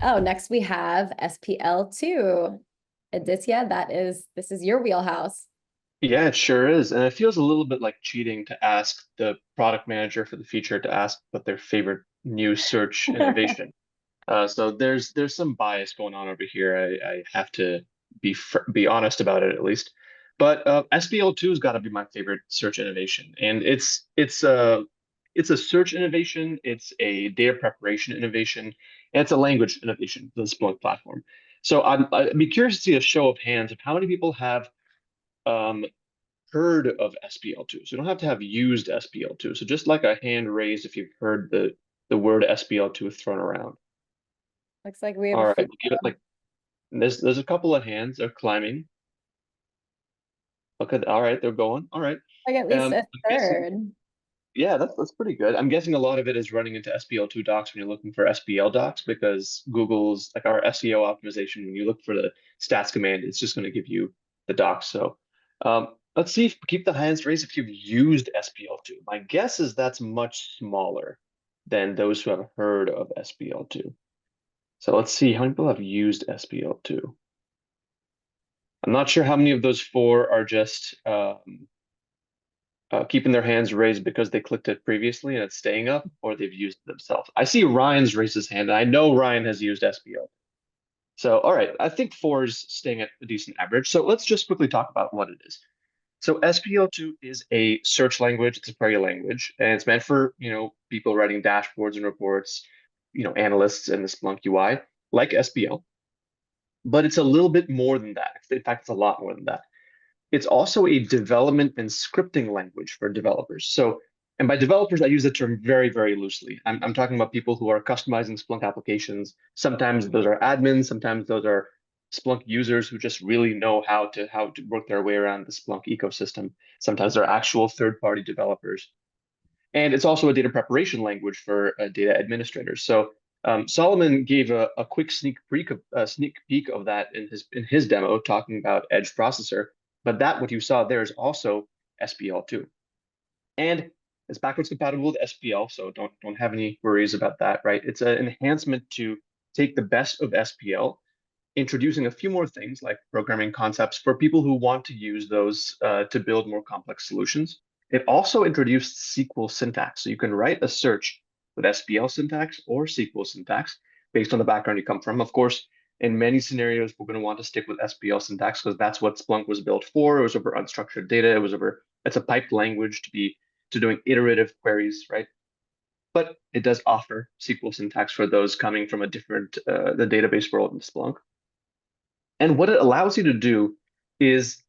Oh, next we have SPL2. Aditya, this is your wheelhouse. Yeah, it sure is. And it feels a little bit like cheating to ask the product manager for the feature to ask what their favorite new search innovation. So there's some bias going on over here. I have to be honest about it at least. But SPL2 has got to be my favorite search innovation, and it's a search innovation, it's a data preparation innovation, and it's a language innovation, the Splunk platform. So I'd be curious to see a show of hands of how many people have um, heard of SPL2. So you don't have to have used SPL2. So just like a hand raised if you've heard the word SPL2 thrown around. Looks like we have All a right, few. we'll give it like there's a couple of hands they're climbing. Okay, all right, they're going. All right. Like at least a I'm guessing, third. yeah, that's pretty good. I'm guessing a lot of it is running into SPL2 docs when you're looking for SPL docs because Google's like our SEO optimization, when you look for the stats command, it's just going to give you the docs. So let's see if keep the hands raised if you've used SPL2. My guess is that's much smaller than those who have heard of SPL2. So let's see how many people have used SPL2. I'm not sure how many of those four are just keeping their hands raised because they clicked it previously and it's staying up, or they've used it themselves. I see Ryan's raised his hand, and I know Ryan has used SPL. So, all right, I think four is staying at a decent average. So let's just quickly talk about what it is. So SPL2 is a search language. It's a query language, and it's meant for, people writing dashboards and reports, analysts in the Splunk UI, like SPL. But it's a little bit more than that. In fact, it's a lot more than that. It's also a development and scripting language for developers. So, and by developers, I use the term very, very loosely. I'm talking about people who are customizing Splunk applications. Sometimes those are admins, sometimes those are Splunk users who just really know how to work their way around the Splunk ecosystem. Sometimes they're actual third-party developers. And it's also a data preparation language for data administrators. So Solomon gave a quick sneak peek of that in his demo, talking about Edge processor. But that what you saw there is also SPL2, and it's backwards compatible with SPL, so don't have any worries about that, right? It's an enhancement to take the best of SPL, introducing a few more things like programming concepts for people who want to use those to build more complex solutions. It also introduced SQL syntax, so you can write a search with SPL syntax or SQL syntax based on the background you come from. Of course, in many scenarios, we're going to want to stick with SPL syntax because that's what Splunk was built for. It was over unstructured data. It's a piped language to doing iterative queries, right? But it does offer SQL syntax for those coming from a different the database world in Splunk. And what it allows you to do is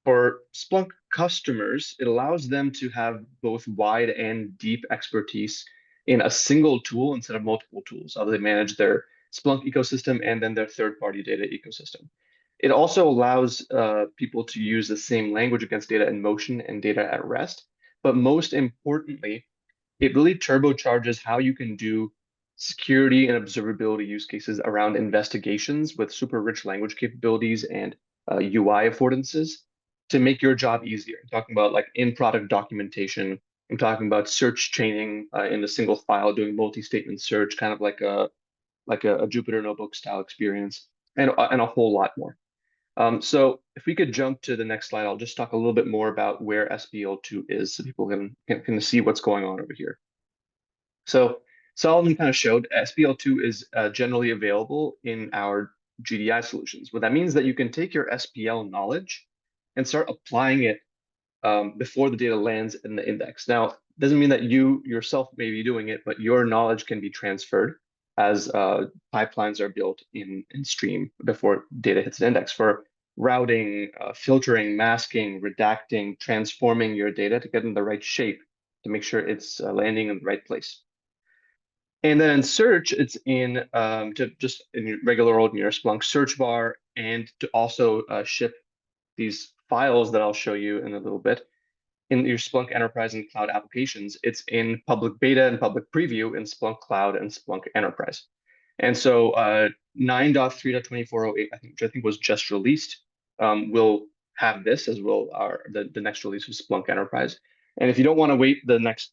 for Splunk customers, it allows them to have both wide and deep expertise in a single tool instead of multiple tools, how they manage their Splunk ecosystem and then their third-party data ecosystem. It also allows people to use the same language against data in motion and data at rest. But most importantly, it really turbocharges how you can do security and observability use cases around investigations with super rich language capabilities and UI affordances to make your job easier. I'm talking about like in-product documentation. I'm talking about search chaining in a single file, doing multi-statement search, kind of like a Jupyter Notebook style experience, and a whole lot more. So if we could jump to the next slide, I'll just talk a little bit more about where SPL2 is so people can see what's going on over here. So Solomon kind of showed SPL2 is generally available in our GDI solutions. What that means is that you can take your SPL knowledge and start applying it before the data lands in the index. Now, doesn't mean that you yourself may be doing it, but your knowledge can be transferred as pipelines are built in stream before data hits an index for routing, filtering, masking, redacting, transforming your data to get in the right shape to make sure it's landing in the right place. And then in search, it's in to just in your regular old near Splunk search bar, and to also ship these files that I'll show you in a little bit in your Splunk Enterprise and Cloud applications. It's in public beta and public preview in Splunk Cloud and Splunk Enterprise. And so 9.3.2408, which I think was just released, will have this as well. The next release of Splunk Enterprise. And if you don't want to wait the next,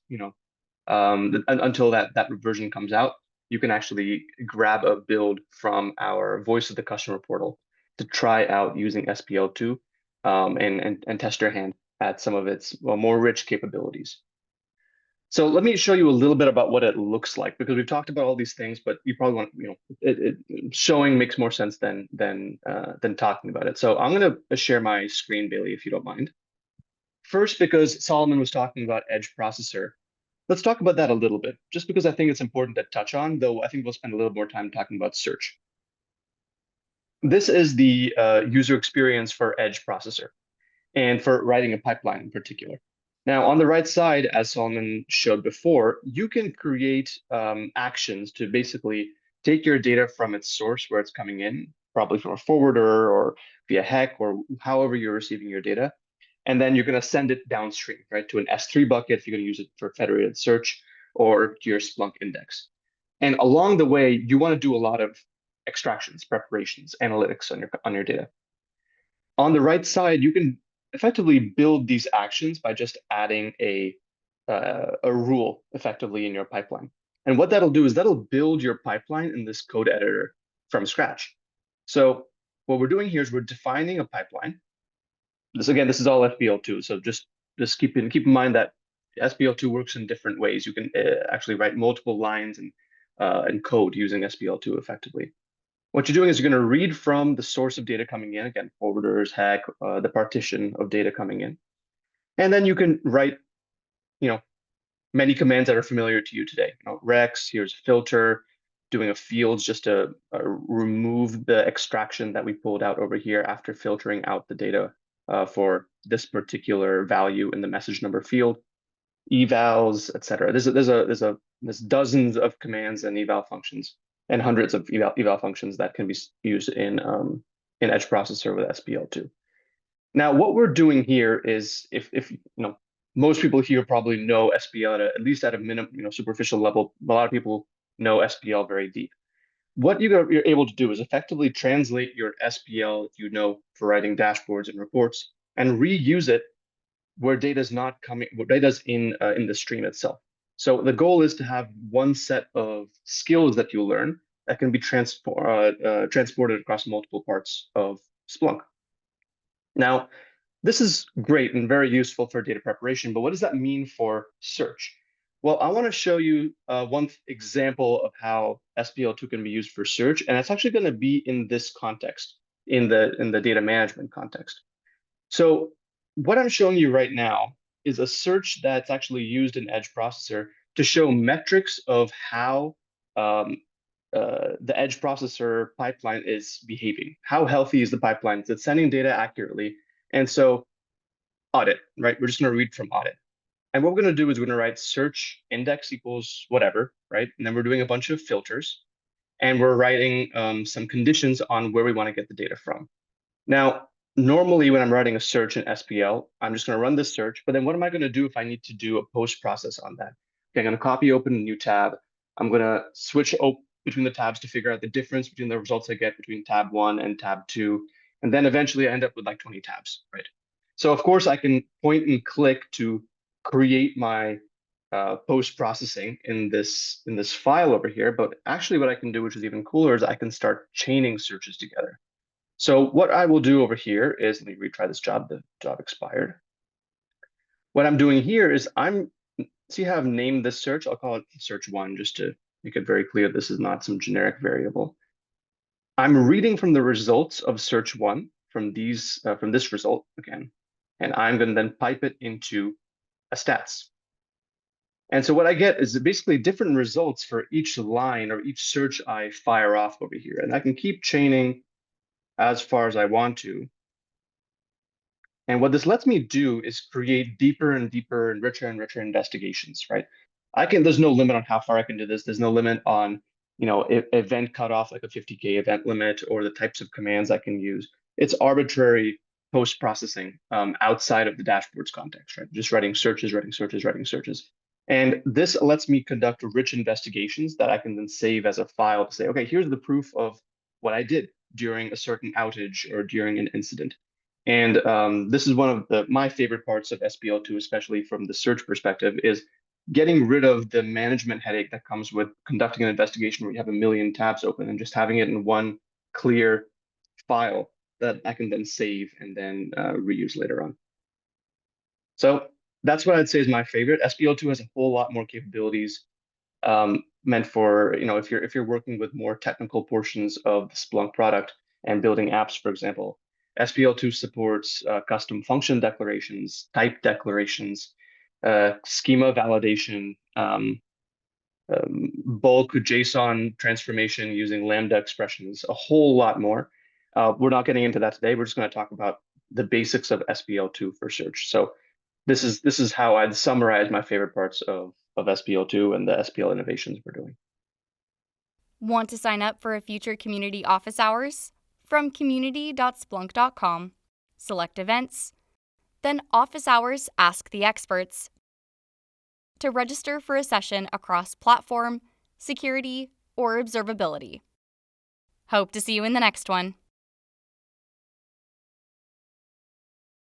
until that version comes out, you can actually grab a build from our Voice of the Customer portal to try out using SPL2 and test your hand at some of its more rich capabilities. So let me show you a little bit about what it looks like, because we've talked about all these things, but you probably want, showing makes more sense than talking about it. So I'm going to share my screen, Bailey, if you don't mind. First, because Solomon was talking about edge processor, let's talk about that a little bit, just because I think it's important to touch on, though I think we'll spend a little more time talking about search. This is the user experience for edge processor and for writing a pipeline in particular. Now, on the right side, as Solomon showed before, you can create actions to basically take your data from its source where it's coming in, probably from a forwarder or via HEC or however you're receiving your data. And then you're going to send it downstream, right, to an S3 bucket if you're going to use it for federated search or to your Splunk index. And along the way, you want to do a lot of extractions, preparations, analytics on your data. On the right side, you can effectively build these actions by just adding a rule effectively in your pipeline. And what that'll do is that'll build your pipeline in this code editor from scratch. So what we're doing here is we're defining a pipeline. This is all SPL2. So just keep in mind that SPL2 works in different ways. You can actually write multiple lines and code using SPL2 effectively. What you're doing is you're going to read from the source of data coming in, again, forwarders, HEC, the partition of data coming in. And then you can write, many commands that are familiar to you today. Rex, here's a filter, doing a fields just to remove the extraction that we pulled out over here after filtering out the data for this particular value in the message number field, evals, etc. There's dozens of commands and eval functions and hundreds of eval functions that can be used in edge processor with SPL2. Now, what we're doing here is, if most people here probably know SPL at least at a minimum, superficial level. A lot of people know SPL very deep. What you're able to do is effectively translate your SPL, for writing dashboards and reports, and reuse it where data's not coming, where data's in the stream itself. So the goal is to have one set of skills that you learn that can be transported across multiple parts of Splunk. Now, this is great and very useful for data preparation, but what does that mean for search? Well, I want to show you one example of how SPL2 can be used for search, and it's actually going to be in this context, in the data management context. So what I'm showing you right now is a search that's actually used in Edge Processor to show metrics of how the Edge Processor pipeline is behaving. How healthy is the pipeline? Is it sending data accurately? And so audit, right? We're just going to read from audit. And what we're going to do is we're going to write search index equals whatever, right? And then we're doing a bunch of filters. And we're writing some conditions on where we want to get the data from. Now, normally when I'm writing a search in SPL, I'm just going to run this search. But then what am I going to do if I need to do a post process on that? Okay, I'm going to copy open a new tab. I'm going to switch between the tabs to figure out the difference between the results I get between tab 1 and tab 2. And then eventually I end up with like 20 tabs, right? So of course I can point and click to create my post processing in this file over here. But actually what I can do, which is even cooler, is I can start chaining searches together. So what I will do over here is, let me retry this job. The job expired. What I'm doing here is see how I've named this search? I'll call it search 1 just to make it very clear this is not some generic variable. I'm reading from the results of search 1 from this result again, and I'm going to then pipe it into a stats. And so what I get is basically different results for each line or each search I fire off over here. And I can keep chaining as far as I want to. And what this lets me do is create deeper and deeper and richer investigations, right? There's no limit on how far I can do this. There's no limit on, event cutoff, like a 50K event limit, or the types of commands I can use. It's arbitrary post-processing outside of the dashboard's context, right? Just writing searches. And this lets me conduct rich investigations that I can then save as a file to say, okay, here's the proof of what I did during a certain outage or during an incident. And this is one of my favorite parts of SPL2, especially from the search perspective, is getting rid of the management headache that comes with conducting an investigation where you have a million tabs open and just having it in one clear file that I can then save and then reuse later on. So that's what I'd say is my favorite. SPL2 has a whole lot more capabilities meant for, if you're working with more technical portions of the Splunk product and building apps, for example. SPL2 supports custom function declarations, type declarations, schema validation, bulk JSON transformation using Lambda expressions, a whole lot more. We're not getting into that today. We're just going to talk about the basics of SPL2 for search. So this is how I'd summarize my favorite parts of SPL2 and the SPL innovations we're doing. Want to sign up for a future community office hours? From community.splunk.com, select events, then office hours Ask the Experts to register for a session across platform, security, or observability. Hope to see you in the next one.